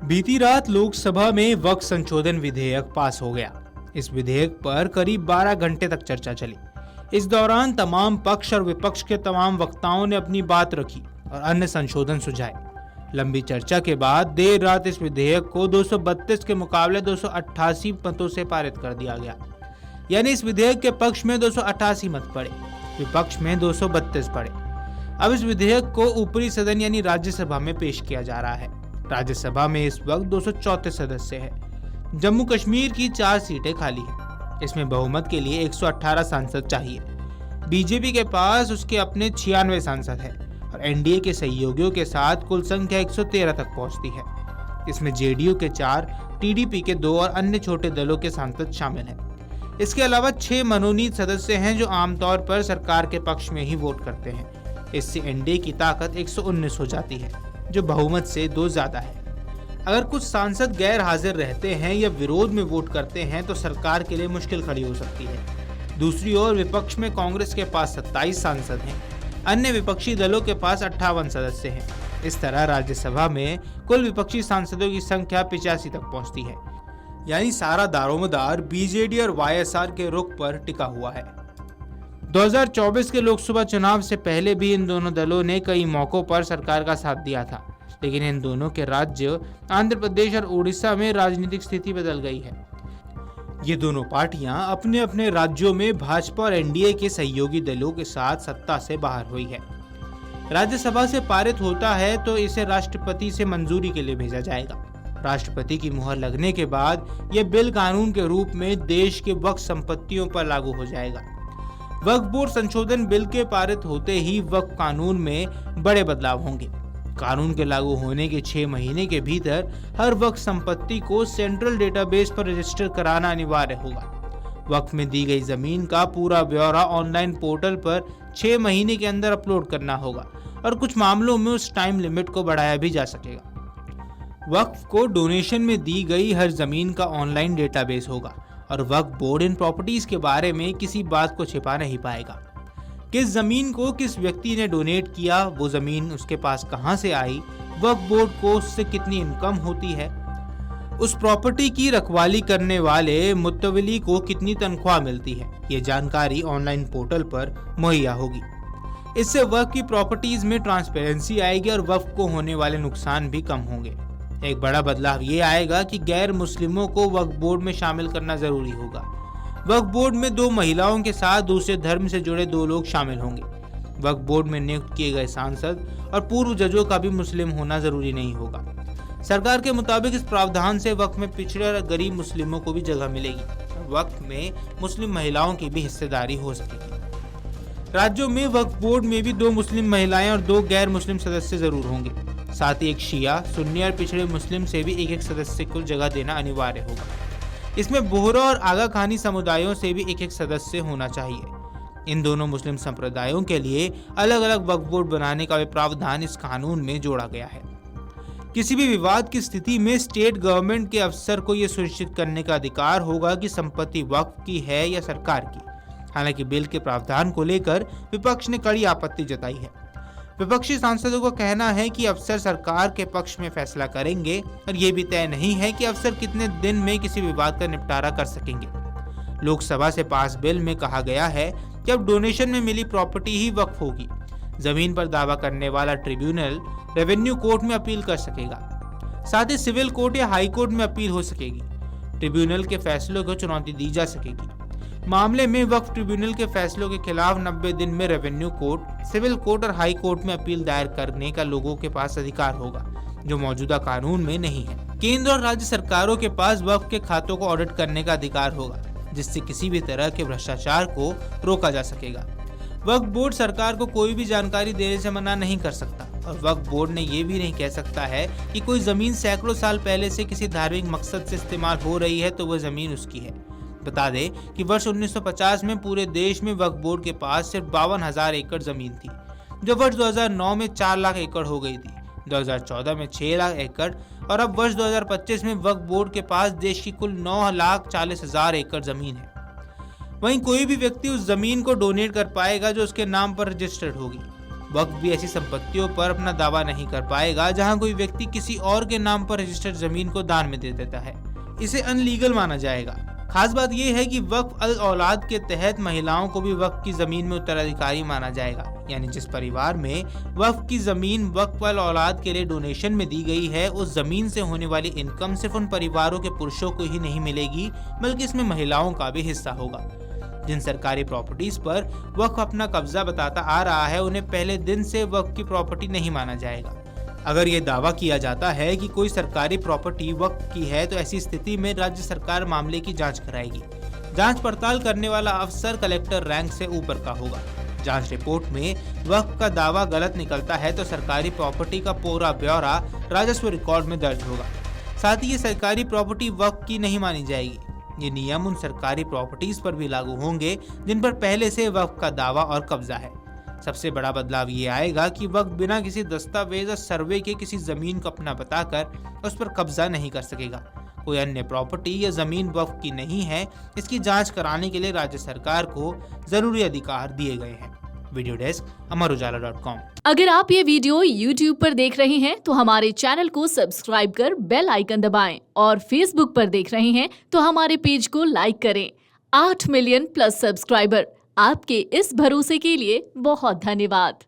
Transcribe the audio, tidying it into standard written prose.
बीती रात लोकसभा में वक्फ संशोधन विधेयक पास हो गया। इस विधेयक पर करीब 12 घंटे तक चर्चा चली। इस दौरान तमाम पक्ष और विपक्ष के तमाम वक्ताओं ने अपनी बात रखी और अन्य संशोधन सुझाए। लंबी चर्चा के बाद देर रात इस विधेयक को 232 के मुकाबले 288 मतों से पारित कर दिया गया। यानी इस विधेयक के पक्ष में 288 मत पड़े, विपक्ष में 232 पड़े। अब इस विधेयक को ऊपरी सदन यानी राज्यसभा में पेश किया जा रहा है। राज्यसभा में इस वक्त 234 सदस्य हैं। जम्मू कश्मीर की 4 सीटें खाली हैं। इसमें बहुमत के लिए 118 सांसद चाहिए। बीजेपी के पास उसके अपने 96 सांसद हैं और एनडीए के सहयोगियों के साथ कुल संख्या 113 तक पहुंचती है। इसमें जेडीयू के 4, टीडीपी के 2 और अन्य छोटे दलों के सांसद शामिल हैं। इसके अलावा 6 मनोनीत सदस्य हैं जो आमतौर पर सरकार के पक्ष में ही वोट करते हैं। इससे एनडीए की ताकत 119 हो जाती है, जो बहुमत से 2 ज्यादा है। अगर कुछ सांसद गैर हाजिर रहते हैं या विरोध में वोट करते हैं तो सरकार के लिए मुश्किल खड़ी हो सकती है। दूसरी ओर विपक्ष में कांग्रेस के पास 27 सांसद हैं। अन्य विपक्षी दलों के पास 58 सदस्य हैं। इस तरह राज्यसभा में कुल विपक्षी सांसदों की संख्या 85 तक पहुंचती है। यानी सारा दारोमदार बीजेडी और वाईएसआर के रुख पर टिका हुआ है। 2024 के लोकसभा चुनाव से पहले भी इन दोनों दलों ने कई मौकों पर सरकार का साथ दिया था, लेकिन इन दोनों के राज्य आंध्र प्रदेश और उड़ीसा में राजनीतिक स्थिति बदल गई है। ये दोनों पार्टियां अपने अपने राज्यों में भाजपा और एनडीए के सहयोगी दलों के साथ सत्ता से बाहर हुई है। राज्यसभा से पारित होता है तो इसे राष्ट्रपति से मंजूरी के लिए भेजा जाएगा। राष्ट्रपति की मुहर लगने के बाद यह बिल कानून के रूप में देश के वक्फ संपत्तियों पर लागू हो जाएगा। वक्फ बोर्ड संशोधन बिल के पारित होते ही वक्फ कानून में बड़े बदलाव होंगे। कानून के लागू होने के 6 महीने के भीतर हर वक्फ संपत्ति को सेंट्रल डेटाबेस पर रजिस्टर कराना अनिवार्य होगा। वक्फ में दी गई जमीन का पूरा ब्यौरा ऑनलाइन पोर्टल पर 6 महीने के अंदर अपलोड करना होगा और कुछ मामलों में उस टाइम लिमिट को बढ़ाया भी जा सकेगा। वक्फ को डोनेशन में दी गई हर जमीन का ऑनलाइन डेटाबेस होगा और वक्फ बोर्ड इन प्रॉपर्टीज के बारे में किसी बात को छिपा नहीं पाएगा। किस जमीन को किस व्यक्ति ने डोनेट किया, वो जमीन उसके पास कहां से आई, वक्फ बोर्ड को उससे कितनी इनकम होती है, उस प्रॉपर्टी की रखवाली करने वाले मुत्तवली को कितनी तनख्वाह मिलती है, ये जानकारी ऑनलाइन पोर्टल पर मुहैया होगी। इससे वक्फ की प्रॉपर्टीज में ट्रांसपेरेंसी आएगी और वक्फ को होने वाले नुकसान भी कम होंगे। एक बड़ा बदलाव ये आएगा कि गैर मुस्लिमों को वक्फ बोर्ड में शामिल करना जरूरी होगा। वक्फ बोर्ड में 2 महिलाओं के साथ दूसरे धर्म से जुड़े 2 लोग शामिल होंगे। वक्फ बोर्ड में नियुक्त किए गए सांसद और पूर्व जजों का भी मुस्लिम होना जरूरी नहीं होगा। सरकार के मुताबिक इस प्रावधान से वक्फ में पिछड़े और गरीब मुस्लिमों को भी जगह मिलेगी। वक्फ में मुस्लिम महिलाओं की भी हिस्सेदारी हो सकेगी। राज्यों में वक्फ बोर्ड में भी 2 मुस्लिम महिलाएं और 2 गैर मुस्लिम सदस्य जरूर होंगे। साथ ही एक शिया, सुन्नी और पिछड़े मुस्लिम से भी एक सदस्य को जगह देना अनिवार्य होगा। इसमें बोहरा और आगा खानी समुदायों से भी एक सदस्य होना चाहिए। इन दोनों मुस्लिम संप्रदायों के लिए अलग अलग वक्फ बोर्ड बनाने का प्रावधान इस कानून में जोड़ा गया है। किसी भी विवाद की स्थिति में स्टेट गवर्नमेंट के अफसर को यह सुनिश्चित करने का अधिकार होगा कि संपत्ति वक्फ की है या सरकार की। हालांकि बिल के प्रावधान को लेकर विपक्ष ने कड़ी आपत्ति जताई है। विपक्षी सांसदों का कहना है कि अफसर सरकार के पक्ष में फैसला करेंगे और ये भी तय नहीं है कि अफसर कितने दिन में किसी विवाद का निपटारा कर सकेंगे। लोकसभा से पास बिल में कहा गया है कि अब डोनेशन में मिली प्रॉपर्टी ही वक्फ होगी। जमीन पर दावा करने वाला ट्रिब्यूनल रेवेन्यू कोर्ट में अपील कर सकेगा। साथ ही सिविल कोर्ट या हाई कोर्ट में अपील हो सकेगी। ट्रिब्यूनल के फैसलों को चुनौती दी जा सकेगी। मामले में वक्फ ट्रिब्यूनल के फैसलों के खिलाफ 90 दिन में रेवेन्यू कोर्ट, सिविल कोर्ट और हाई कोर्ट में अपील दायर करने का लोगों के पास अधिकार होगा, जो मौजूदा कानून में नहीं है। केंद्र और राज्य सरकारों के पास वक्फ के खातों को ऑडिट करने का अधिकार होगा, जिससे किसी भी तरह के भ्रष्टाचार को रोका जा सकेगा। वक्फ बोर्ड सरकार को कोई भी जानकारी देने से मना नहीं कर सकता और वक्फ बोर्ड ने ये भी नहीं कह सकता है कि कोई जमीन सैकड़ों साल पहले से किसी धार्मिक मकसद से इस्तेमाल हो रही है तो वह जमीन उसकी है। बता दें कि वर्ष 1950 में पूरे देश में वक्फ बोर्ड के पास सिर्फ 52,000 एकड़ जमीन थी, जो वर्ष 2009 में 4 लाख एकड़ हो गई थी, 2014 में 6 लाख एकड़ और अब वर्ष 2025 में वक्फ बोर्ड के पास देश की कुल 9,40,000 एकड़ जमीन है। वहीं कोई भी व्यक्ति उस जमीन को डोनेट कर पाएगा जो उसके नाम पर रजिस्टर्ड होगी। वक्फ भी ऐसी संपत्तियों पर अपना दावा नहीं कर पाएगा जहां कोई व्यक्ति किसी और के नाम पर रजिस्टर्ड जमीन को दान में दे देता है। इसे अनलीगल माना जाएगा। खास बात यह है कि वक्फ अल औलाद के तहत महिलाओं को भी वक्फ की जमीन में उत्तराधिकारी माना जाएगा, यानी जिस परिवार में वक्फ की जमीन वक्फ अल औलाद के लिए डोनेशन में दी गई है, उस जमीन से होने वाली इनकम सिर्फ उन परिवारों के पुरुषों को ही नहीं मिलेगी, बल्कि इसमें महिलाओं का भी हिस्सा होगा। जिन सरकारी प्रॉपर्टीज पर वक्फ अपना कब्जा बताता आ रहा है, उन्हें पहले दिन से वक्फ की प्रॉपर्टी नहीं माना जाएगा। अगर ये दावा किया जाता है कि कोई सरकारी प्रॉपर्टी वक्फ की है, तो ऐसी स्थिति में राज्य सरकार मामले की जांच कराएगी। जांच पड़ताल करने वाला अफसर कलेक्टर रैंक से ऊपर का होगा। जांच रिपोर्ट में वक्फ का दावा गलत निकलता है तो सरकारी प्रॉपर्टी का पूरा ब्यौरा राजस्व रिकॉर्ड में दर्ज होगा। साथ ही ये सरकारी प्रॉपर्टी वक्फ की नहीं मानी जाएगी। ये नियम उन सरकारी प्रॉपर्टीज पर भी लागू होंगे जिन पर पहले से वक्फ का दावा और कब्जा है। सबसे बड़ा बदलाव ये आएगा कि वक्फ बिना किसी दस्तावेज या सर्वे के किसी जमीन को अपना बताकर उस पर कब्जा नहीं कर सकेगा। कोई अन्य प्रॉपर्टी या जमीन वक्फ की नहीं है, इसकी जांच कराने के लिए राज्य सरकार को जरूरी अधिकार दिए गए हैं। वीडियो डेस्क अमरउजाला.com। अगर आप ये वीडियो YouTube पर देख रहे हैं तो हमारे चैनल को सब्सक्राइब कर बेल आइकन दबाएं, और Facebook पर देख रहे हैं तो हमारे पेज को लाइक करें। 8 मिलियन प्लस सब्सक्राइबर, आपके इस भरोसे के लिए बहुत धन्यवाद।